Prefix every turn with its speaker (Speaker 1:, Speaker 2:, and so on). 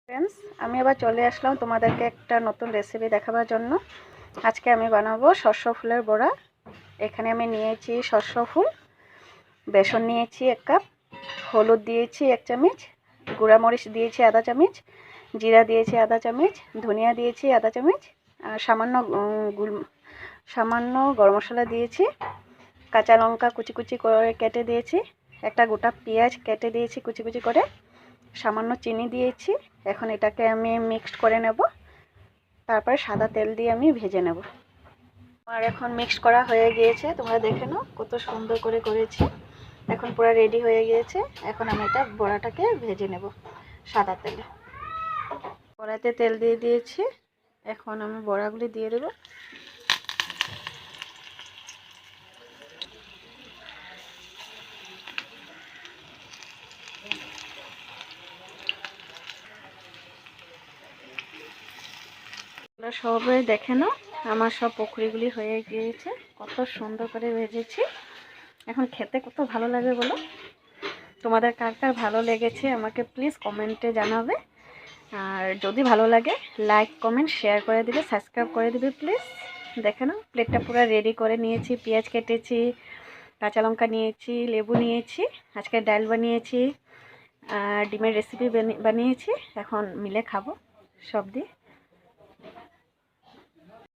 Speaker 1: Friends আমি আবার চলে আসলাম তোমাদেরকে একটা নতুন রেসিপি দেখাবার জন্য। আজকে আমি বানাবো শস্য ফুলের বড়া। এখানে আমি নিয়েছি শস্য ফুল, বেসন নিয়েছি 1 কাপ, হলুদ দিয়েছি 1 চামচ, গুঁড়া মরিচ দিয়েছি আধা চামচ, জিরা দিয়েছি আধা চামচ, ধনিয়া দিয়েছি আধা চামচ, আর সামান্য গরম মশলা দিয়েছি, কাঁচা লঙ্কা কুচি কুচি করে কেটে দিয়েছি, একটা গোটা পেঁয়াজ কেটে দিয়েছি কুচি কুচি করে, সামান্য চিনি দিয়েছি। এখন এটাকে আমি মিক্সড করে নেব, তারপর সাদা তেল দিয়ে আমি ভেজে নেব। আর এখন মিক্স করা হয়ে গিয়েছে, তোমরা দেখে নাও কত সুন্দর করে করেছি। এখন পুরো রেডি হয়ে গিয়েছে। এখন আমি এটা বড়াটাকে ভেজে নেব সাদা তেলে। কড়াইতে তেল দিয়ে দিয়েছি, এখন আমি বড়াগুলি দিয়ে দেব। সবে দেখে নাও আমার সব পকোড়িগুলি হয়ে গিয়েছে, কত সুন্দর করে ভেজেছি। এখন খেতে কত ভালো লাগে বলো। তোমাদের কার কার ভালো লেগেছে আমাকে প্লিজ কমেন্টে জানাবে। আর যদি ভালো লাগে লাইক কমেন্ট শেয়ার করে দিবে, সাবস্ক্রাইব করে দিবে প্লিজ। দেখে নাও প্লেটটা পুরো রেডি করে নিয়েছি, পেঁয়াজ কেটেছি, কাঁচা লঙ্কা নিয়েছি, লেবু নিয়েছি, আজকে ডাল বানিয়েছি, ডিমের রেসিপি বানিয়েছি। এখন মিলে খাবো সব দিয়ে।